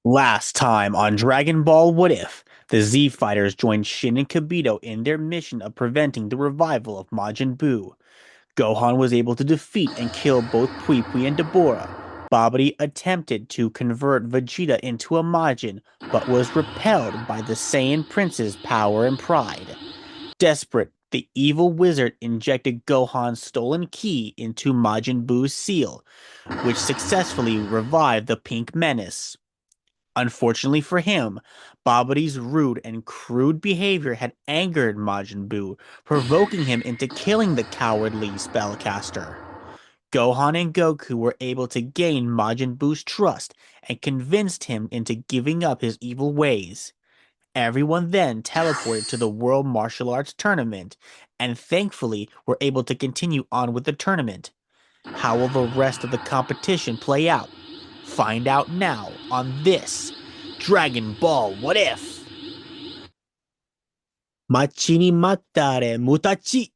Last time on Dragon Ball What If, the Z Fighters joined Shin and Kibito in their mission of preventing the revival of Majin Buu. Gohan was able to defeat and kill both Pui Pui and Dabura. Babidi attempted to convert Vegeta into a Majin, but was repelled by the Saiyan Prince's power and pride. Desperate, the evil wizard injected Gohan's stolen ki into Majin Buu's seal, which successfully revived the Pink Menace. Unfortunately for him, Babidi's rude and crude behavior had angered Majin Buu, provoking him into killing the cowardly spellcaster. Gohan and Goku were able to gain Majin Buu's trust and convinced him into giving up his evil ways. Everyone then teleported to the World Martial Arts Tournament, and thankfully were able to continue on with the tournament. How will the rest of the competition play out? Find out now on this Dragon Ball What If? Machi ni matare mutachi.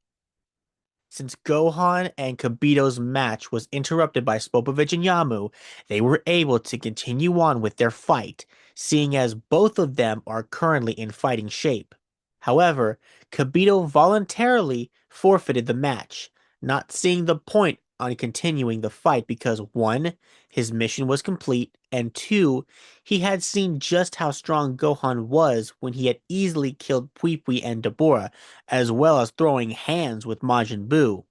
Since Gohan and Kibito's match was interrupted by Spopovich and Yamu, they were able to continue on with their fight, seeing as both of them are currently in fighting shape. However, Kibito voluntarily forfeited the match, not seeing the point on continuing the fight because one, his mission was complete, and two, he had seen just how strong Gohan was when he had easily killed Pui Pui and Dabura, as well as throwing hands with Majin Buu.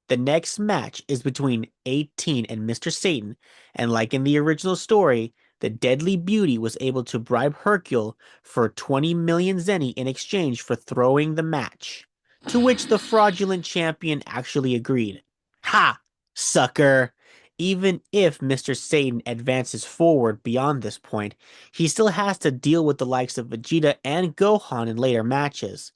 The next match is between 18 and Mr. Satan, and like in the original story, the Deadly Beauty was able to bribe Hercule for 20 million zeni in exchange for throwing the match, to which the fraudulent champion actually agreed. Ha! Sucker! Even if Mr. Satan advances forward beyond this point, he still has to deal with the likes of Vegeta and Gohan in later matches,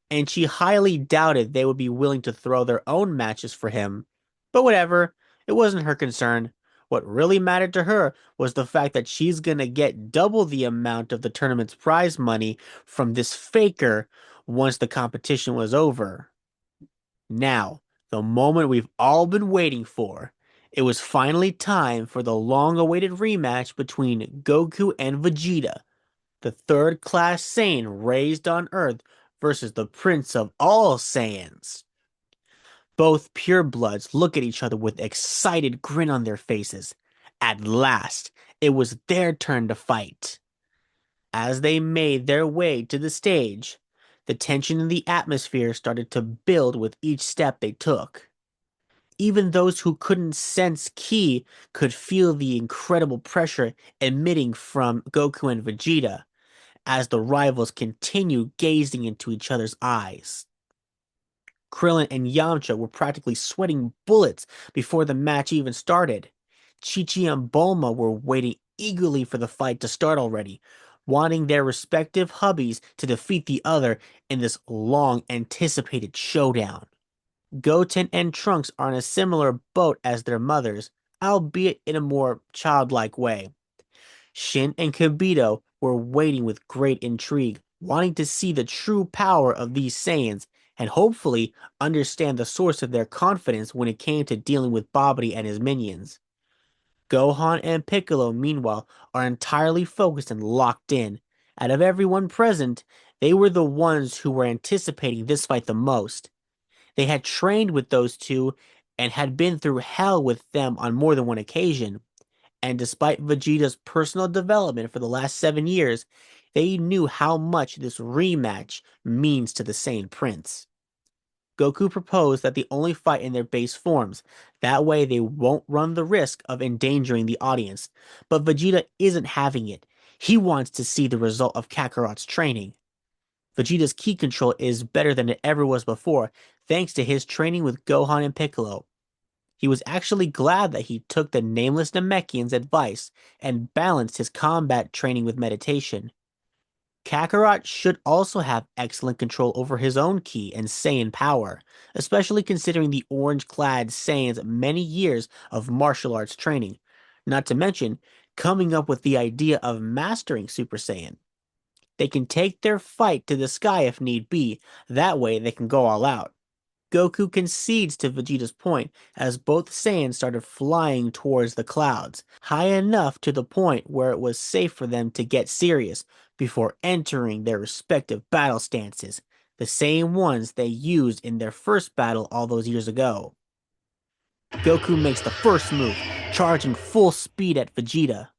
and she highly doubted they would be willing to throw their own matches for him. But whatever, it wasn't her concern. What really mattered to her was the fact that she's gonna get double the amount of the tournament's prize money from this faker once the competition was over. Now, the moment we've all been waiting for. It was finally time for the long-awaited rematch between Goku and Vegeta, the third class Saiyan raised on Earth versus the Prince of all Saiyans. Both purebloods look at each other with excited grin on their faces. At last, it was their turn to fight. As they made their way to the stage, the tension in the atmosphere started to build with each step they took. Even those who couldn't sense ki could feel the incredible pressure emitting from Goku and Vegeta as the rivals continue gazing into each other's eyes. Krillin and Yamcha were practically sweating bullets before the match even started. Chi-Chi and Bulma were waiting eagerly for the fight to start already, wanting their respective hubbies to defeat the other in this long anticipated showdown. Goten and Trunks are in a similar boat as their mothers, albeit in a more childlike way. Shin and Kibito were waiting with great intrigue, wanting to see the true power of these Saiyans and hopefully understand the source of their confidence when it came to dealing with Babidi and his minions. Gohan and Piccolo, meanwhile, are entirely focused and locked in. Out of everyone present, they were the ones who were anticipating this fight the most. They had trained with those two and had been through hell with them on more than one occasion, and despite Vegeta's personal development for the last 7 years, they knew how much this rematch means to the Saiyan Prince. Goku proposed that they only fight in their base forms. That way they won't run the risk of endangering the audience. But Vegeta isn't having it. He wants to see the result of Kakarot's training. Vegeta's ki control is better than it ever was before, thanks to his training with Gohan and Piccolo. He was actually glad that he took the nameless Namekian's advice and balanced his combat training with meditation. Kakarot should also have excellent control over his own ki and Saiyan power, especially considering the orange-clad Saiyan's many years of martial arts training, not to mention coming up with the idea of mastering Super Saiyan. They can take their fight to the sky if need be, that way they can go all out. Goku concedes to Vegeta's point as both Saiyans started flying towards the clouds, high enough to the point where it was safe for them to get serious before entering their respective battle stances, the same ones they used in their first battle all those years ago. Goku makes the first move, charging full speed at Vegeta.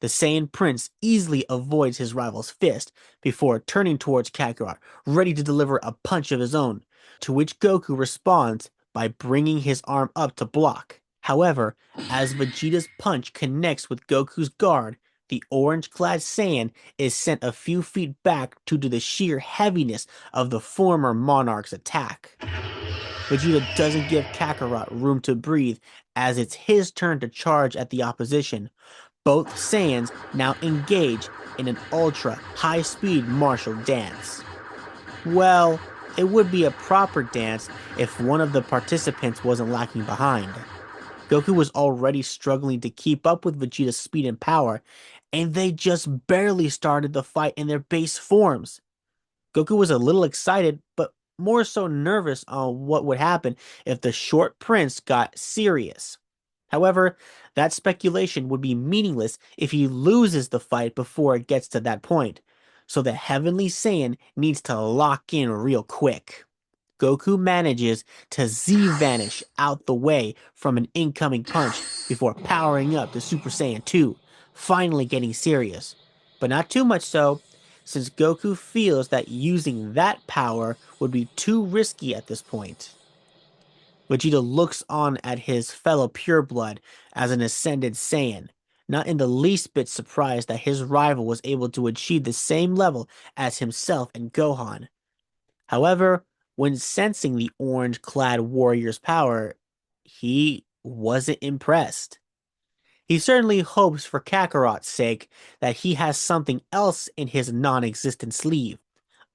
The Saiyan Prince easily avoids his rival's fist before turning towards Kakarot, ready to deliver a punch of his own, to which Goku responds by bringing his arm up to block. However, as Vegeta's punch connects with Goku's guard, the orange-clad Saiyan is sent a few feet back due to the sheer heaviness of the former monarch's attack. Vegeta doesn't give Kakarot room to breathe as it's his turn to charge at the opposition. Both Saiyans now engage in an ultra high-speed martial dance. Well, it would be a proper dance if one of the participants wasn't lacking behind. Goku was already struggling to keep up with Vegeta's speed and power, and they just barely started the fight in their base forms. Goku was a little excited, but more so nervous on what would happen if the short prince got serious. However, that speculation would be meaningless if he loses the fight before it gets to that point, so the Heavenly Saiyan needs to lock in real quick. Goku manages to Z-vanish out the way from an incoming punch before powering up to Super Saiyan 2, finally getting serious. But not too much so, since Goku feels that using that power would be too risky at this point. Vegeta looks on at his fellow pureblood as an ascended Saiyan, not in the least bit surprised that his rival was able to achieve the same level as himself and Gohan. However, when sensing the orange-clad warrior's power, he wasn't impressed. He certainly hopes for Kakarot's sake that he has something else in his non-existent sleeve.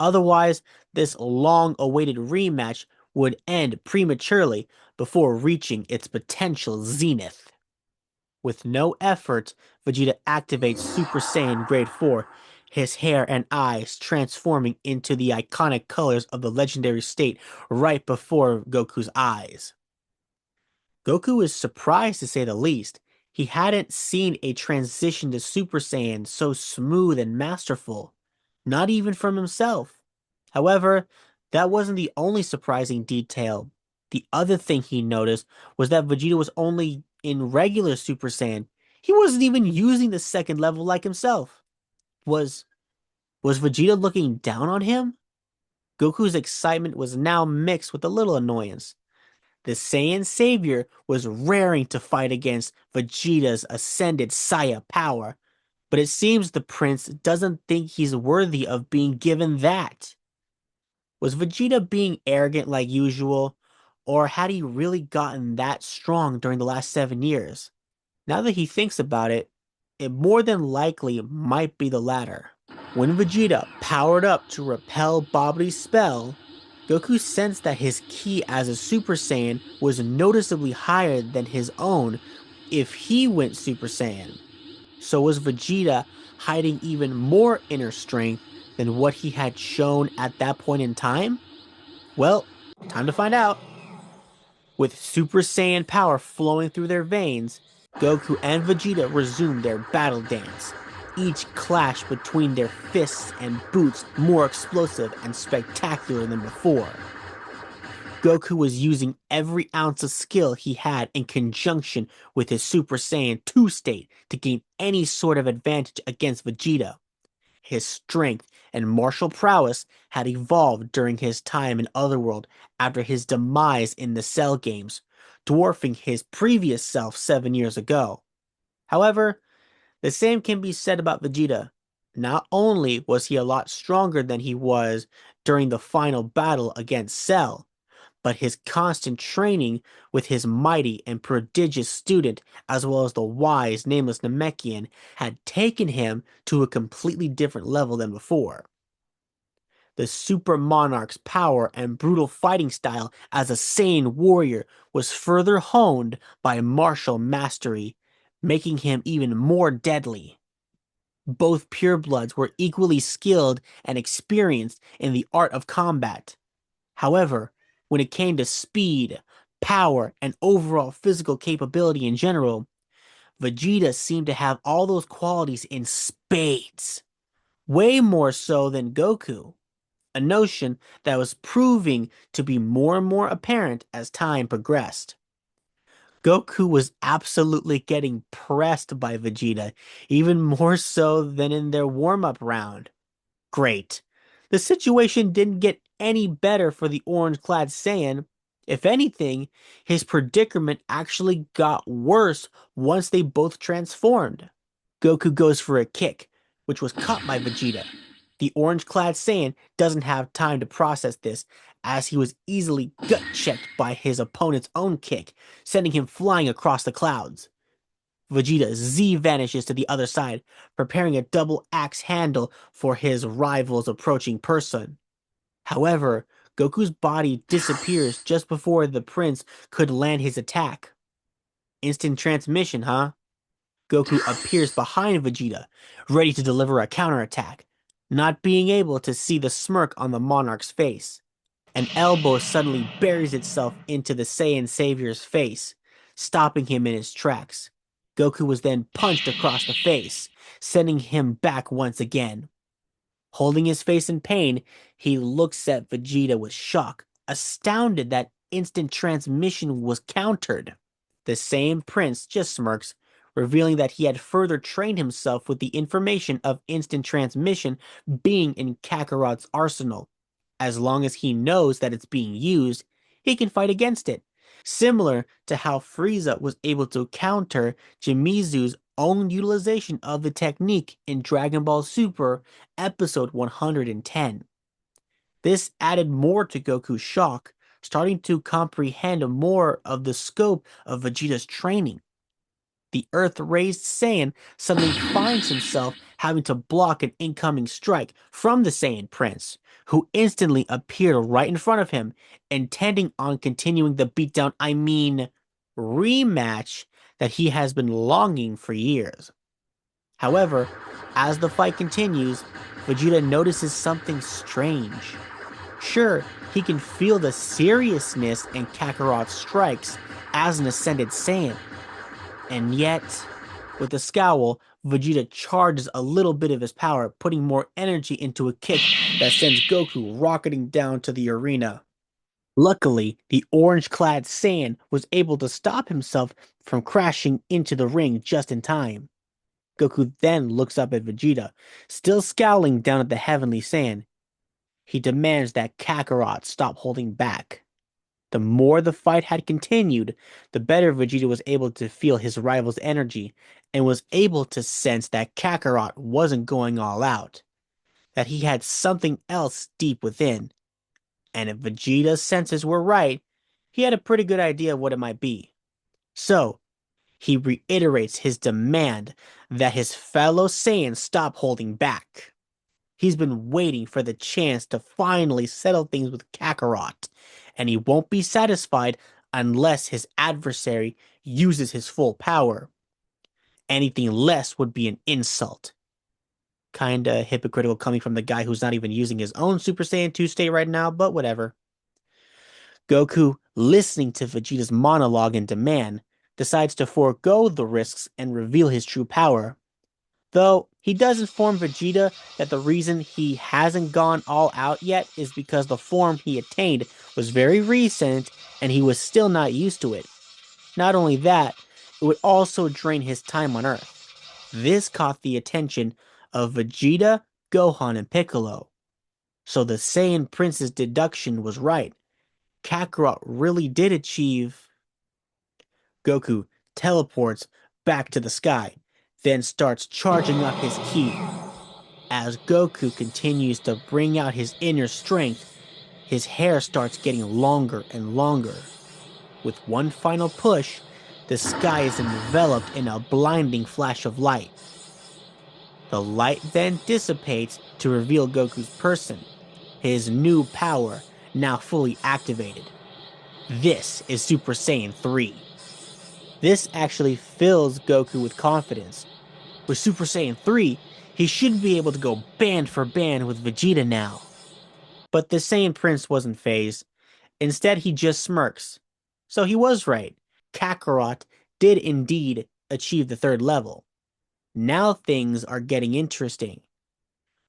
Otherwise, this long-awaited rematch would end prematurely before reaching its potential zenith. With no effort, Vegeta activates Super Saiyan Grade 4, his hair and eyes transforming into the iconic colors of the legendary state right before Goku's eyes. Goku is surprised to say the least. He hadn't seen a transition to Super Saiyan so smooth and masterful, not even from himself. However, that wasn't the only surprising detail. The other thing he noticed was that Vegeta was only in regular Super Saiyan. He wasn't even using the second level like himself. Was was Vegeta looking down on him? Goku's excitement was now mixed with a little annoyance. The Saiyan savior was raring to fight against Vegeta's ascended Saiya power, but it seems the prince doesn't think he's worthy of being given that. Was Vegeta being arrogant like usual, or had he really gotten that strong during the last 7 years? Now that he thinks about it, it more than likely might be the latter. When Vegeta powered up to repel Babdi's spell, Goku sensed that his ki as a Super Saiyan was noticeably higher than his own if he went Super Saiyan. So was Vegeta hiding even more inner strength than what he had shown at that point in time? Well, time to find out. With Super Saiyan power flowing through their veins, Goku and Vegeta resumed their battle dance, each clash between their fists and boots more explosive and spectacular than before. Goku was using every ounce of skill he had in conjunction with his Super Saiyan 2 state to gain any sort of advantage against Vegeta. His strength and martial prowess had evolved during his time in Otherworld after his demise in the Cell games, dwarfing his previous self 7 years ago. However, the same can be said about Vegeta. Not only was he a lot stronger than he was during the final battle against Cell, but his constant training with his mighty and prodigious student, as well as the wise, nameless Namekian, had taken him to a completely different level than before. The Super Monarch's power and brutal fighting style as a Saiyan warrior was further honed by martial mastery, making him even more deadly. Both purebloods were equally skilled and experienced in the art of combat. However, when it came to speed, power, and overall physical capability in general, Vegeta seemed to have all those qualities in spades, way more so than Goku, a notion that was proving to be more and more apparent as time progressed. Goku was absolutely getting pressed by Vegeta, even more so than in their warm-up round. Great. The situation didn't get any better for the orange-clad Saiyan. If anything, his predicament actually got worse once they both transformed. Goku goes for a kick, which was caught by Vegeta. The orange-clad Saiyan doesn't have time to process this, as he was easily gut-checked by his opponent's own kick, sending him flying across the clouds. Vegeta Z vanishes to the other side, preparing a double axe handle for his rival's approaching person. However, Goku's body disappears just before the prince could land his attack. Instant transmission, huh? Goku appears behind Vegeta, ready to deliver a counterattack, not being able to see the smirk on the monarch's face. An elbow suddenly buries itself into the Saiyan savior's face, stopping him in his tracks. Goku was then punched across the face, sending him back once again. Holding his face in pain, he looks at Vegeta with shock, astounded that instant transmission was countered. The same prince just smirks, revealing that he had further trained himself with the information of instant transmission being in Kakarot's arsenal. As long as he knows that it's being used, he can fight against it. Similar to how Frieza was able to counter Jimizu's own utilization of the technique in Dragon Ball Super episode 110. This added more to Goku's shock, starting to comprehend more of the scope of Vegeta's training. The Earth-raised Saiyan suddenly finds himself having to block an incoming strike from the Saiyan Prince, who instantly appeared right in front of him, intending on continuing the beatdown, rematch that he has been longing for years. However, as the fight continues, Vegeta notices something strange. Sure, he can feel the seriousness in Kakarot's strikes as an ascended Saiyan, and yet, with a scowl, Vegeta charges a little bit of his power, putting more energy into a kick that sends Goku rocketing down to the arena. Luckily, the orange-clad Saiyan was able to stop himself from crashing into the ring just in time. Goku then looks up at Vegeta, still scowling down at the heavenly Saiyan. He demands that Kakarot stop holding back. The more the fight had continued, the better Vegeta was able to feel his rival's energy, and was able to sense that Kakarot wasn't going all out, that he had something else deep within. And if Vegeta's senses were right, he had a pretty good idea of what it might be. So, he reiterates his demand that his fellow Saiyans stop holding back. He's been waiting for the chance to finally settle things with Kakarot, and he won't be satisfied unless his adversary uses his full power. Anything less would be an insult. Kinda hypocritical coming from the guy who's not even using his own Super Saiyan 2 state right now, but whatever. Goku, listening to Vegeta's monologue and demand, decides to forego the risks and reveal his true power. Though he does inform Vegeta that the reason he hasn't gone all out yet is because the form he attained was very recent and he was still not used to it. Not only that, it would also drain his time on Earth. This caught the attention of Vegeta, Gohan, and Piccolo. So the Saiyan Prince's deduction was right. Kakarot really did achieve. Goku teleports back to the sky, then starts charging up his ki. As Goku continues to bring out his inner strength, his hair starts getting longer and longer. With one final push, the sky is enveloped in a blinding flash of light. The light then dissipates to reveal Goku's person, his new power now fully activated. This is Super Saiyan 3. This actually fills Goku with confidence. With Super Saiyan 3, he should be able to go band for band with Vegeta now. But the Saiyan Prince wasn't fazed. Instead, he just smirks. So he was right. Kakarot did indeed achieve the third level. Now things are getting interesting.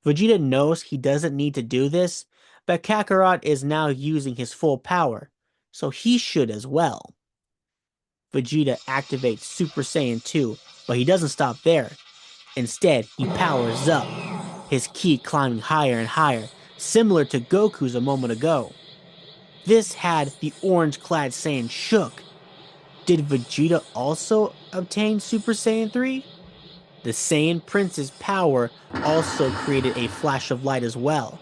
Vegeta knows he doesn't need to do this, but Kakarot is now using his full power, so he should as well. Vegeta activates Super Saiyan 2, but he doesn't stop there. Instead, he powers up, his ki climbing higher and higher, similar to Goku's a moment ago. This had the orange-clad Saiyan shook. Did Vegeta also obtain Super Saiyan 3? The Saiyan Prince's power also created a flash of light as well.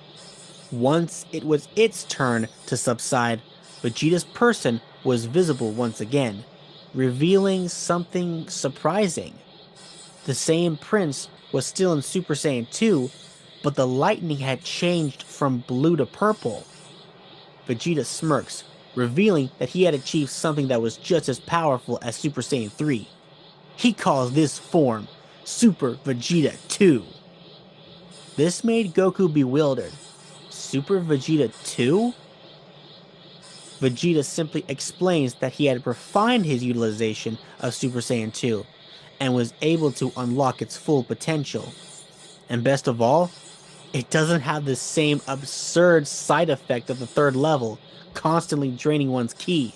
Once it was its turn to subside, Vegeta's person was visible once again, revealing something surprising. The Saiyan Prince was still in Super Saiyan 2, but the lightning had changed from blue to purple. Vegeta smirks, revealing that he had achieved something that was just as powerful as Super Saiyan 3. He calls this form Super Vegeta 2. This made Goku bewildered. Super Vegeta 2? Vegeta simply explains that he had refined his utilization of Super Saiyan 2 and was able to unlock its full potential. And best of all, it doesn't have the same absurd side effect of the third level, constantly draining one's ki.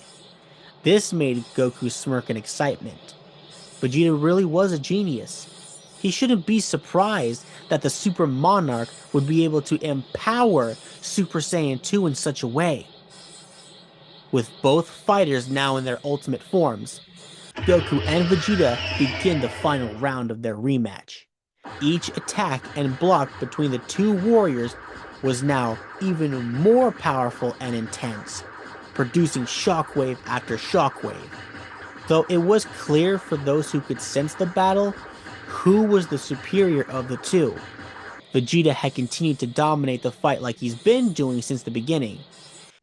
This made Goku smirk in excitement. Vegeta really was a genius. He shouldn't be surprised that the Super Monarch would be able to empower Super Saiyan 2 in such a way. With both fighters now in their ultimate forms, Goku and Vegeta begin the final round of their rematch. Each attack and block between the two warriors was now even more powerful and intense, producing shockwave after shockwave. Though it was clear for those who could sense the battle who was the superior of the two. Vegeta had continued to dominate the fight like he's been doing since the beginning.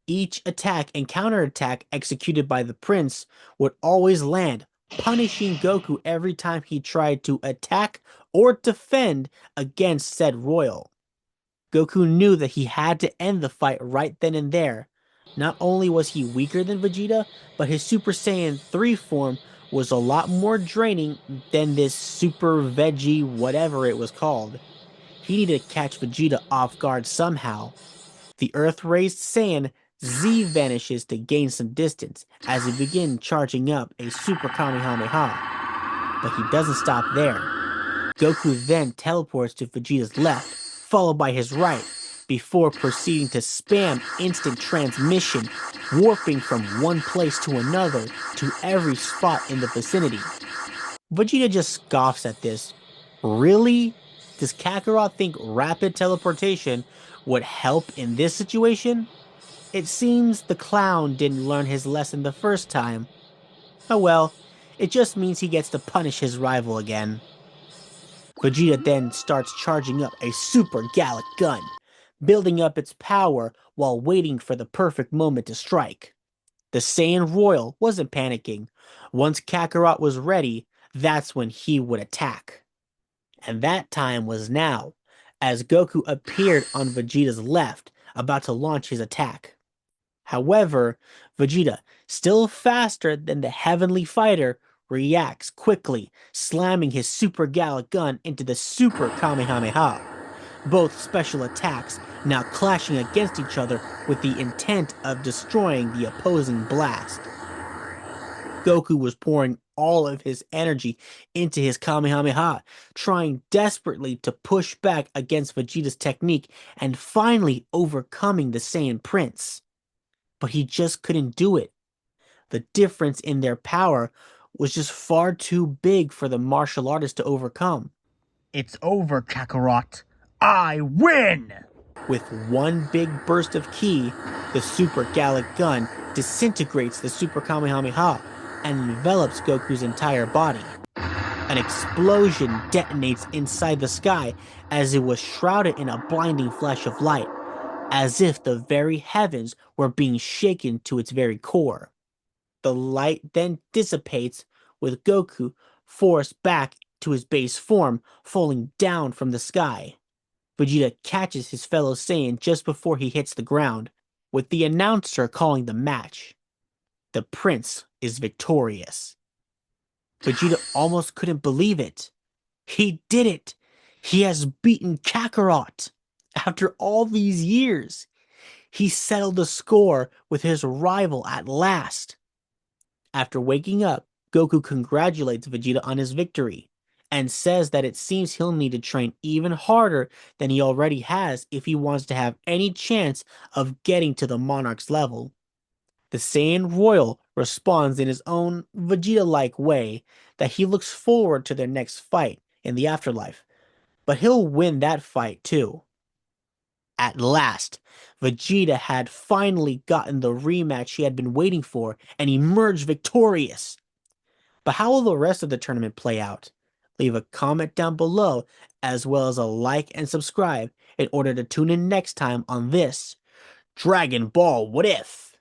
Each attack and counterattack executed by the prince would always land, punishing Goku every time he tried to attack or defend against said royal. Goku knew that he had to end the fight right then and there. Not only was he weaker than Vegeta, but his Super Saiyan 3 form was a lot more draining than this Super Veggie whatever it was called. He needed to catch Vegeta off guard somehow. The Earth-raised Saiyan Z vanishes to gain some distance as he begins charging up a Super Kamehameha. But he doesn't stop there. Goku then teleports to Vegeta's left, followed by his right, before proceeding to spam instant transmission, warping from one place to another to every spot in the vicinity. Vegeta just scoffs at this. Really? Does Kakarot think rapid teleportation would help in this situation? It seems the clown didn't learn his lesson the first time. Oh well, it just means he gets to punish his rival again. Vegeta then starts charging up a Super Gallic gun, building up its power while waiting for the perfect moment to strike. The Saiyan Royal wasn't panicking. Once Kakarot was ready, that's when he would attack. And that time was now, as Goku appeared on Vegeta's left, about to launch his attack. However, Vegeta, still faster than the heavenly fighter, reacts quickly, slamming his Super Gallic gun into the Super Kamehameha. Both special attacks now clashing against each other with the intent of destroying the opposing blast. Goku was pouring all of his energy into his Kamehameha, trying desperately to push back against Vegeta's technique and finally overcoming the Saiyan Prince. But he just couldn't do it. The difference in their power was just far too big for the martial artist to overcome. It's over, Kakarot. I win! With one big burst of ki, the Super Gallic gun disintegrates the Super Kamehameha and envelops Goku's entire body. An explosion detonates inside the sky as it was shrouded in a blinding flash of light, as if the very heavens were being shaken to its very core. The light then dissipates, with Goku forced back to his base form, falling down from the sky. Vegeta catches his fellow Saiyan just before he hits the ground. with the announcer calling the match. The prince is victorious. Vegeta Yes. almost couldn't believe it. He did it! He has beaten Kakarot! After all these years, he settled the score with his rival at last. After waking up, Goku congratulates Vegeta on his victory and says that it seems he'll need to train even harder than he already has if he wants to have any chance of getting to the Monarch's level. The Saiyan Royal responds in his own Vegeta-like way that he looks forward to their next fight in the afterlife, but he'll win that fight too. At last, Vegeta had finally gotten the rematch he had been waiting for and emerged victorious. But how will the rest of the tournament play out? Leave a comment down below, as well as a like and subscribe in order to tune in next time on this Dragon Ball What If?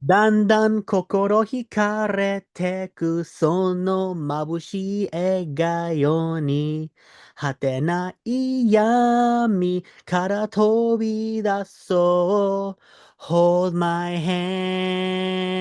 だんだん心惹かれてくその眩しい笑顔に果てない闇から飛び出そう Hold my hand